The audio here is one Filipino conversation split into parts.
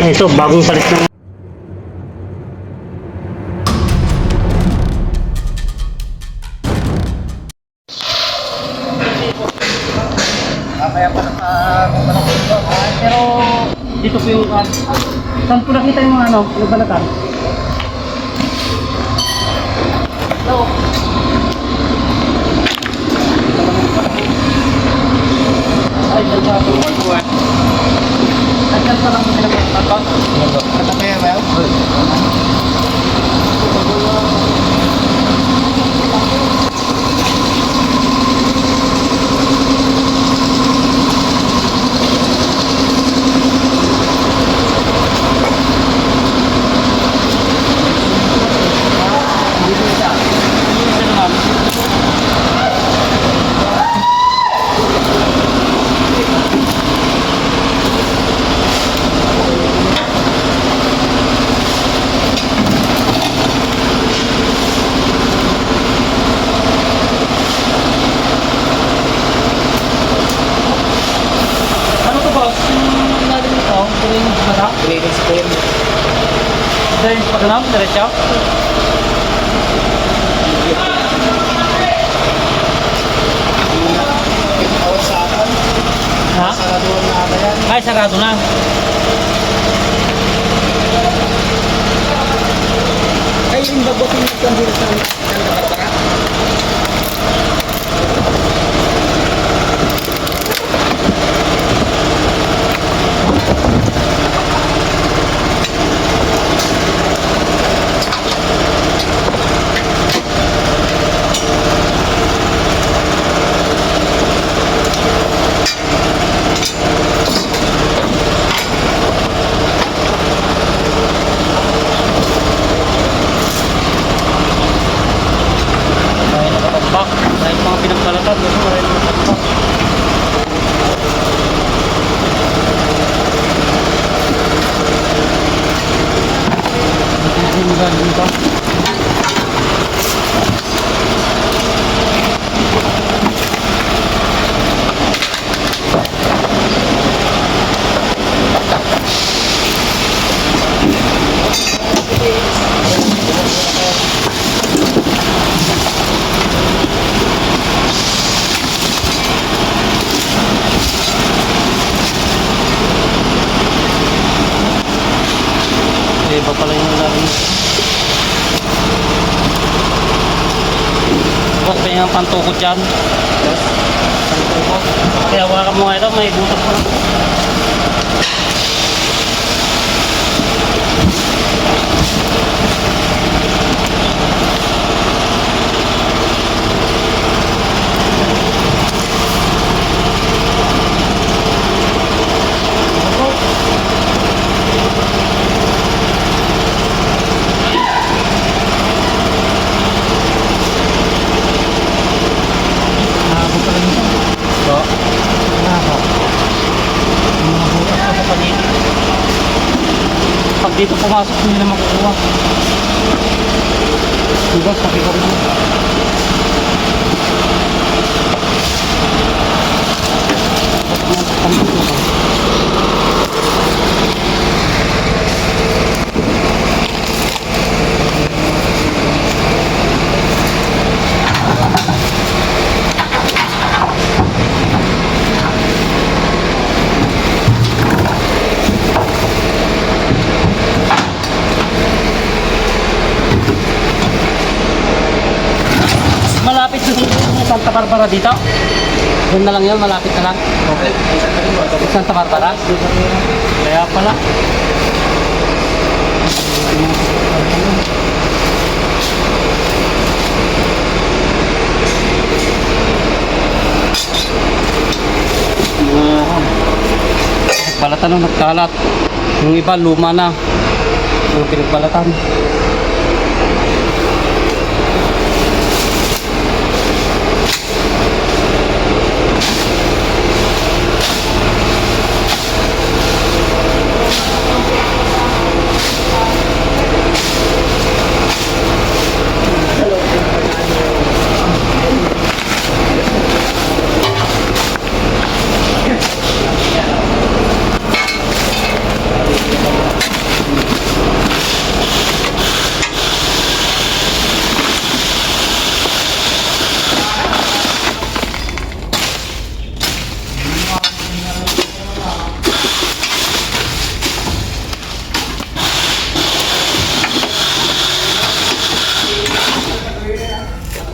Ito, bagong palit na. Kaya pa pero dito po yung saan po nakita yung mga nagbalatan? Hello? Ay, dyan pa po. Ay, dyan pa lang po pinagbalatan. Kata kaya ba yun? Drainage pa ganun, diretso? Ha? Sarado na ata yan. Ay, sarado na. Ay, yung bagotin yung kandila sa nakatara. Dahil mga pinagbalatan, gusto mo rin nakatbak. Hindi ba dito? Iba pala yung lalim. Bukas pa yung pantukot dyan. Pantukot. Kaya hawakan mo nga ito, may butas pa. Pag dito pumasok, hindi na makukuha. Diba, sabi ko rin. Malapit sa Santa Barbara dito. Doon na lang yan, malapit na lang. Okay. Santa Barbara. Kaya pala. Balatan ng nagkalat. Yung iba luma na. Yung pinagbalatan.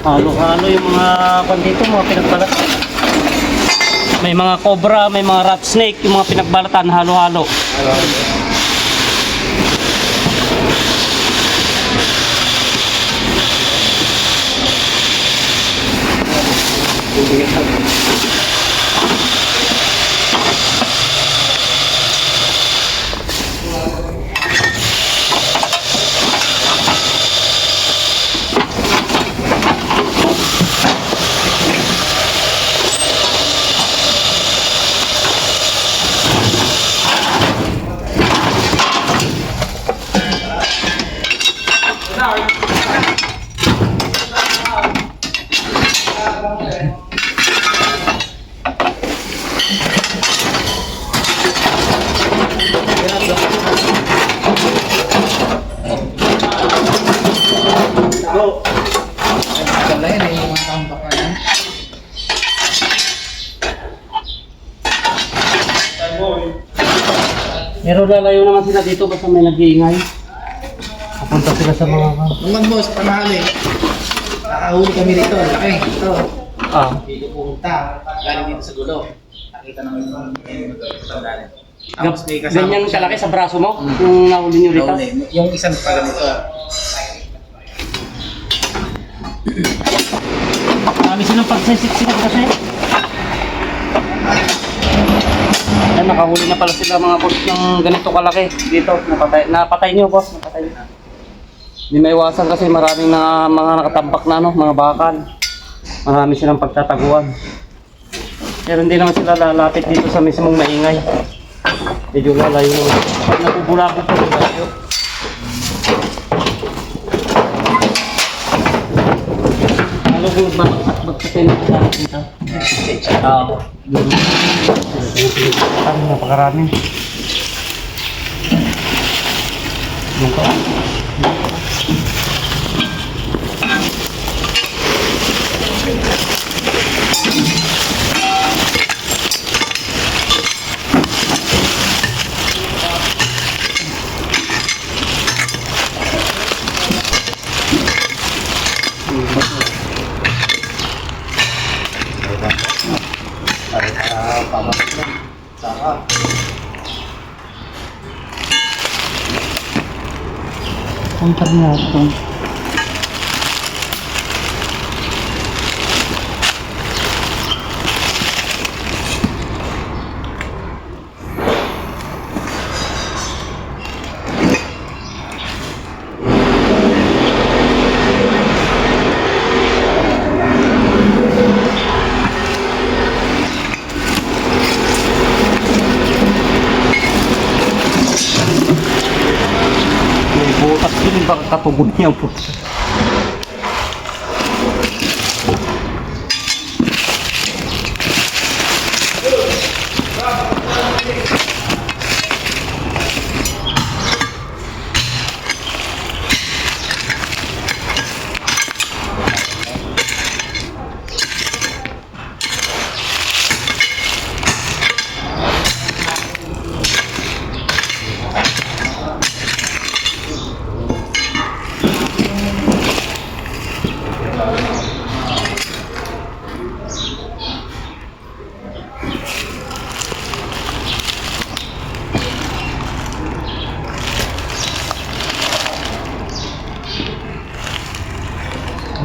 Halo-halo yung mga kwan dito, mga pinagbalat. May mga cobra, may mga rat snake, yung mga pinagbalatan, halo-halo. Pero lalayo naman sila dito basta may nag-iingay. Papunta sila sa mga... Naman boss, panahali. Nakahuli kami rito, laki. Ito. Ah. Dito pumunta. Galing dito sa gulo. Nakita naman yung galing. Tapos may kasama. Ganyan kalaki sa braso mo? Yung nahuli nyo rito? Nahuli. Yung isang pa ganito. Marami silang pagsisiksik kasi. Ay, nakahuli na pala sila mga boss ng ganito kalaki dito. Napatay nyo boss, napatay nyo. Hindi may iwasan kasi maraming mga nakatambak na mga bakal. Marami silang pagtataguan. Pero hindi naman sila lalapit dito sa mismong maingay. Medyo lalayo. Pag nabubulabog pa yung layo. Ano kung magpapin sa dito? Oo. Ang napakarami. Yung ko. Puntar na ito. Butas din baka katugod niya po.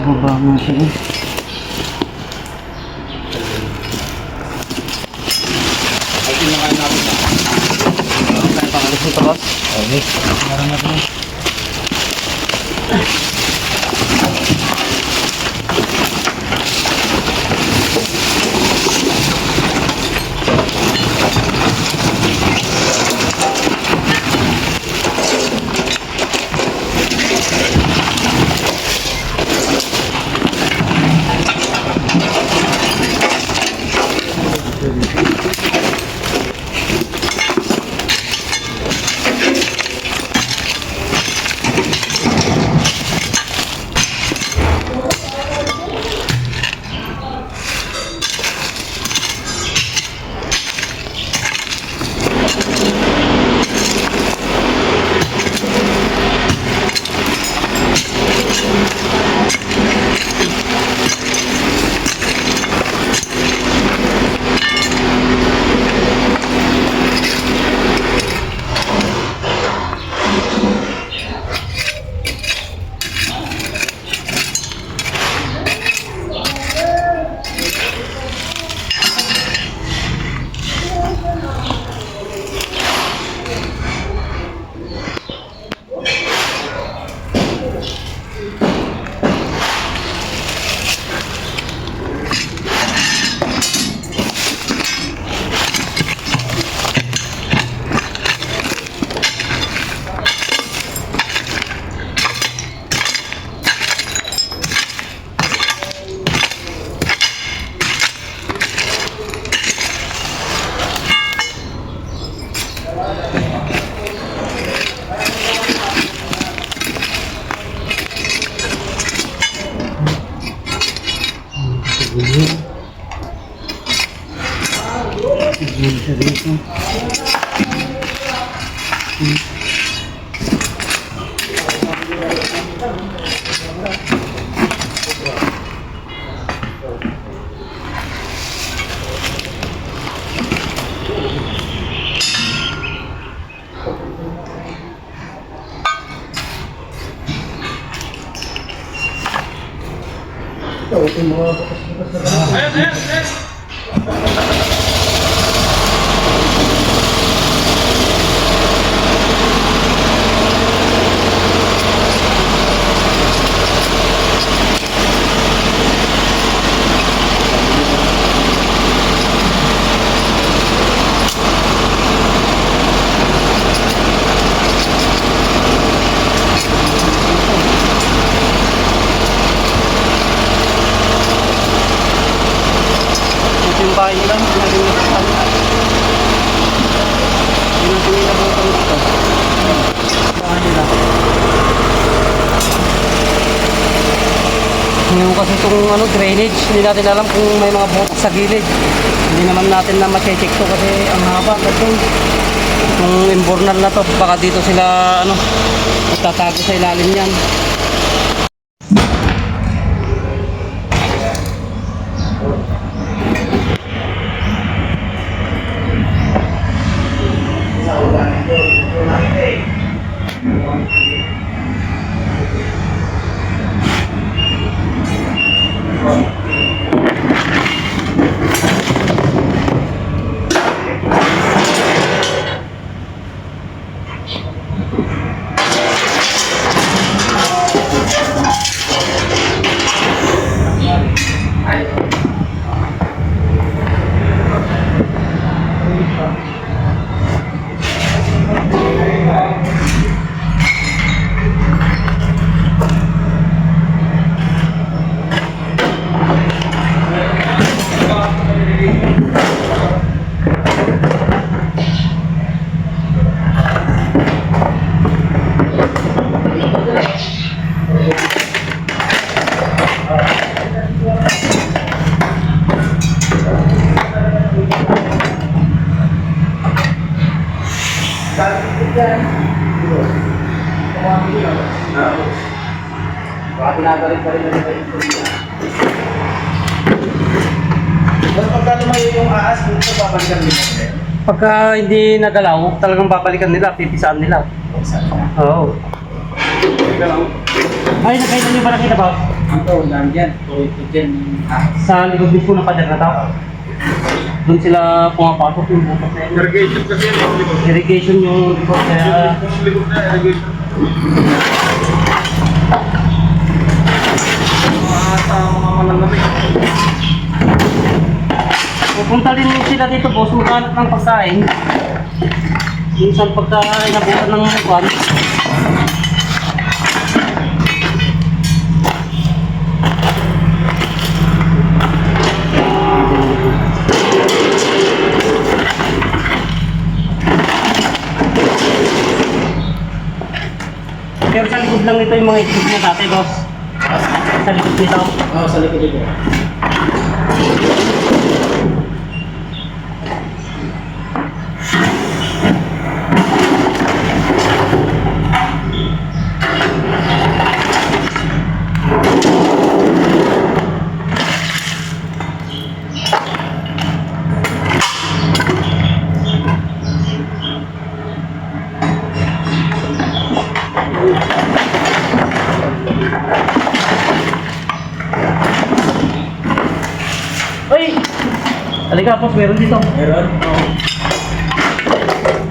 Baba mo siya. Ay, tinangan natin na. Tayo pangalis nito boss. Okay. Meron na rin. Ito yung bahay nila. Yun ang pinilabutan dito. Bahay nila. Ngayon kasi itong drainage, hindi natin alam kung may mga butas sa gilid. Hindi naman natin na ma-check to kasi ang haba. Itong imbornal na to, baka dito sila magtatago sa ilalim yan. Baka tinagalit pa rin natin ito. Mas pagka lumayo yung aas, dito babalikan nila. Pagka hindi nagalaw, talagang babalikan nila, pipisaan nila. Oo. Ay, nakita niyo ba nakita ba? Ito, dami dyan. Ito dyan. Sa likod din po ng pader na tao. Doon sila pumapasok yung butas na yun. Irrigation kasi yan. Irrigation yung likod kaya... Likod na irrigation. Mga malamig. Pupunta din sila dito, boss, maghanap ng pagkain. Minsan pagka inabutan ng kwan. Pero sa likod lang nito yung mga itlog niya dati, boss. Sa likod nito. Oo, sa likod dito. Uy! Halika, boss, meron dito. Meron? Oo.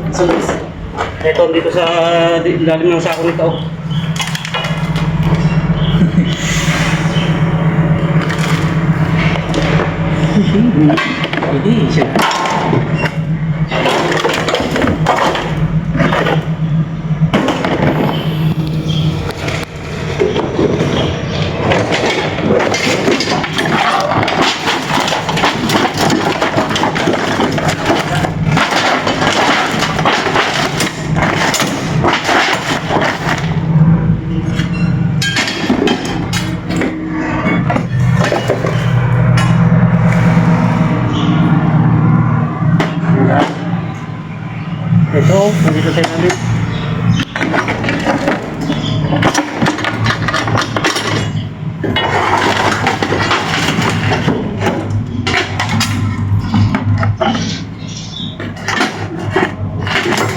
So, Ito, dito sa ilalim ng sako nito. hindi siya. Ito, nandito sa ilalim.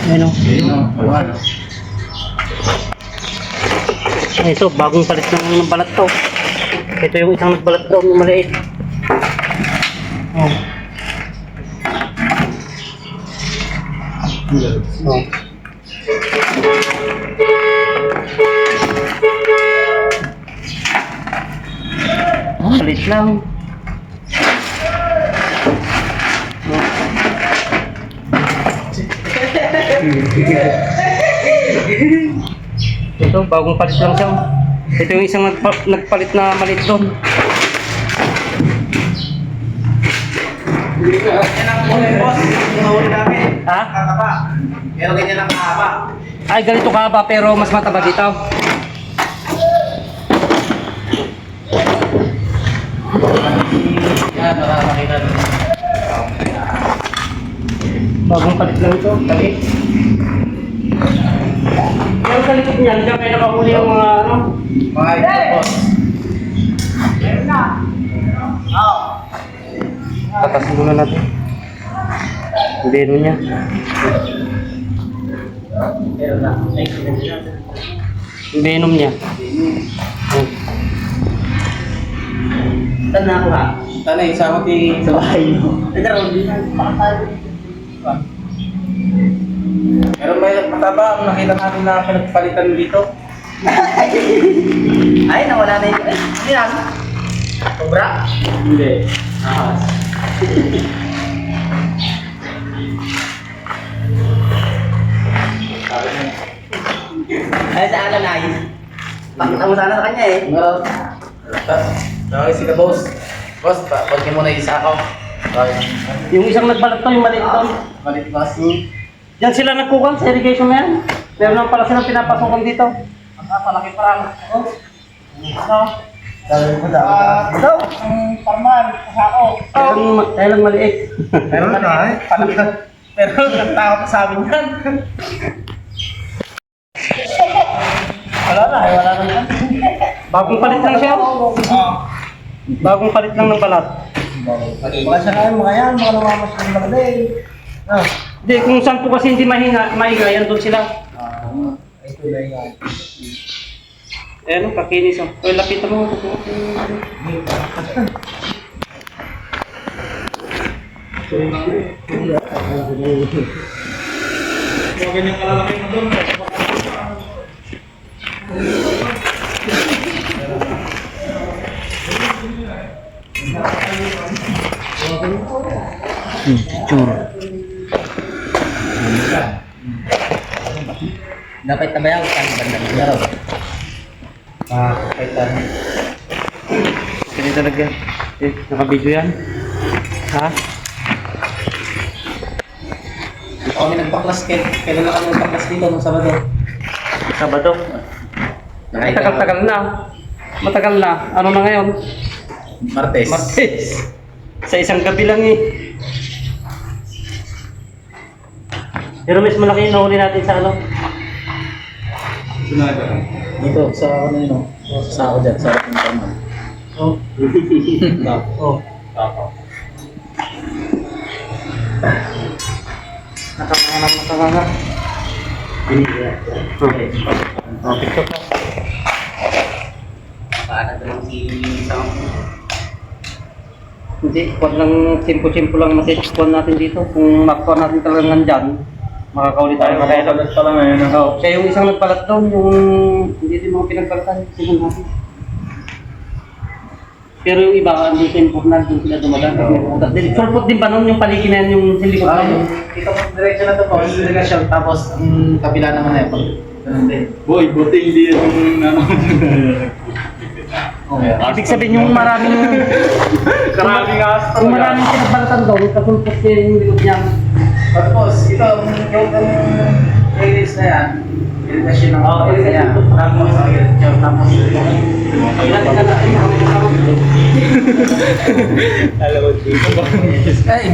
Ayun o. Ito, bagong palit ng balat to. Ito yung isang nagbalat daw, yung maliit. Oh. Oh. Palit lang. Ito, bagong palit lang siya. Ito yung isang nagpalit na maliit doon. Yan ang kulay, boss. Yung nahuli namin. Ha? Kakaba. Pero ganyan ang kahaba. Ay, ganito kahaba pero mas mataba dito. Yan, nakakakita doon. Bagong palit lang ito, palit. Yung sa likod niyan, diyan may nakahuli yung mga ano. Mga ito, boss. Tatasin muna natin. Hindi ano niya. Pero na. Yung venom niya. Oh. Tan na ako ha. Tanay, sa ako sa bahay mo. Nagkaroon din na. Pero may mataba ang nakita natin na pinagpalitan dito. Ay, nawala na yun. Ay, hindi na. Sobra? Hindi. Ahas. Ay, sa alam na yun. Pakita mo sana sa kanya eh. Oo. Okay, sige boss. Boss, pagkin mo na yung isa ako. Okay. Yung isang nagbalat to, yung maliit doon. Malit boss. Yan sila nagkukan sa irrigation na yan. Meron lang pala silang pinapasukan dito. Ang palaki pa lang. Oh. Ano? Ito. Parman, kasako. Kaya lang maliit. Pero maliit. Pero nagtakot sa amin yan. Wala na, wala na yan. Bagong palit lang siya. Bagong palit lang ng balat. Mga siya nga mga yan, mga lumamas ng magday. Hindi, kung saan po kasi hindi mahiga, yan doon sila. Ito na yan. Ayan, kakinis oh. Well, lapitan mo. Mga ganyan kalalaki mo doon. Dapat tabayaw kan banda laro. Kaitan. Kaya talaga. Naka-video yan. Ha? Kami nagpaklas kailan lang kami nagpaklas dito nung Sabado. Sabado. Ay, tagal-tagal na. Matagal na. Ano na ngayon? Martes. Martes. Sa isang gabi lang eh. Pero mas malaki yung nahuli natin sa ano. Dito sa ano yun, sa ako dyan, sa ating tama. Oh. Oh. Nakakanga. Oh, TikTok na. Paano doon si Sam? Hindi, kuwan lang, simpo-simpo lang masisikuan natin dito. Kung makuha natin talagang nandyan, makakauli tayo. Kaya Kaya pala ngayon. oh, siya yung isang nagpalat doon, yung hindi din mga pinagpalatan, sinan natin. Pero yung iba, hindi sa important, yung sila dumadaan. Sulpot din ba nun yung paligid na yan, yung silikot na yun? Dito po, diretso na to po, yung delegasyon, tapos ang kabila naman na yun. Ganun din. Boy, buti hindi yung Ibig sabihin yung maraming... Karaming astra. Yung maraming pinagpalatan doon, kasulpot din yung likod niya. Tapos, ito, yung areas na yan, delegasyon ng mga na yan. Tapos, tapos, Ilan na lang, Alam mo, dito ba? Ay!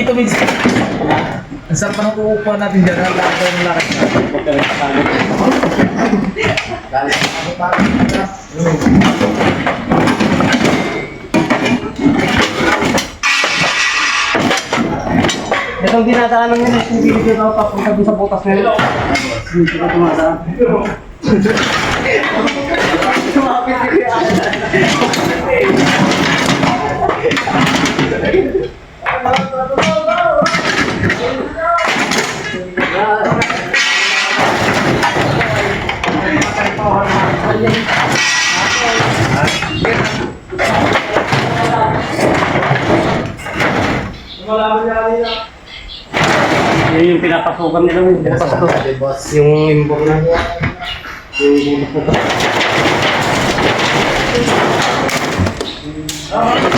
dito minsan. Ang sarap pa ng uupuan natin dyan. Ang lakad ng lakad na. Huwag ka rin kasama. Dali. Ano pa? Itong dinadaanan nila, hindi dito daw papunta dun sa butas nila. Hindi ko tumadaan. Yun yung pinapasukan nila yung butas to. Boss. Yung imbok na. Yung butas na to.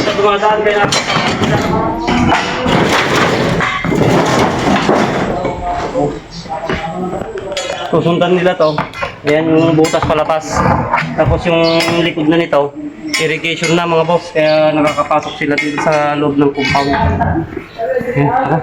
Sa dumadaan kaya susundan nila to. Ayan yung butas palapas. Tapos yung likod na nito, irrigation na mga boss. Kaya nakakapasok sila dito sa loob ng compound. Ayan, tara.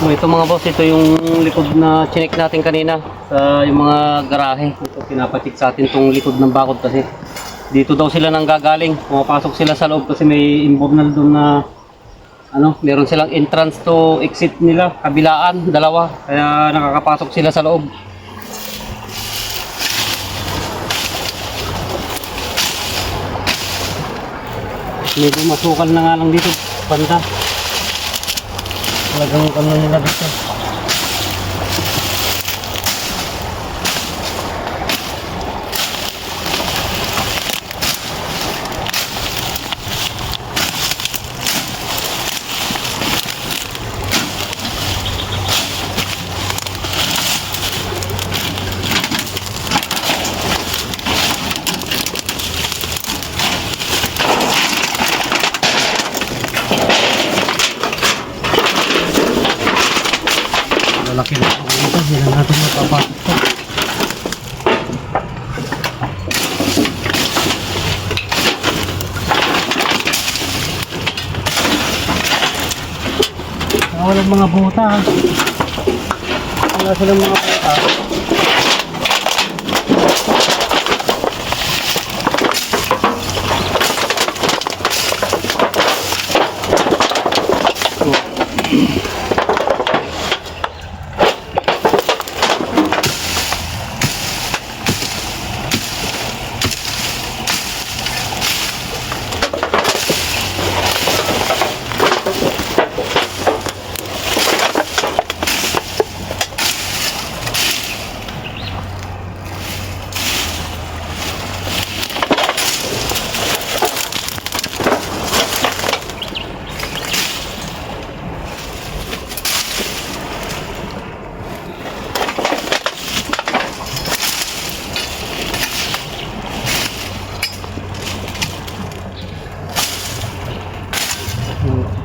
So, ito mga boss, ito yung likod na chinek natin kanina sa yung mga garahe. Ito pinapatik sa atin tong likod ng bakod kasi dito daw sila nang gagaling. Pumapasok sila sa loob kasi may imbornal doon na meron silang entrance to exit nila, kabilaan, dalawa. Kaya nakakapasok sila sa loob. Medyo masukal na nga lang dito, banda. Talagang ano nila dito. Malaki na ako dito, hindi na natin mapapasok to. Walang mga buta. Wala silang mga buta.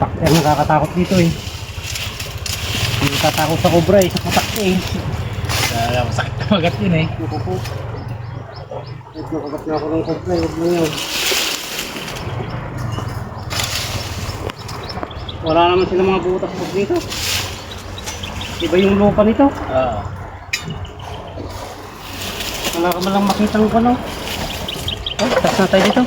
Takter nakakatakot dito eh. Hindi natatakot sa cobra eh, sa patak eh. Masakit na magat yun eh. Nakupo. Nakagat na ako ng cobra eh, huwag mo yun. Wala naman sila mga butas dito. Iba yung lupa nito. Wala ka malang makitang ano. Oh, tas na tayo dito.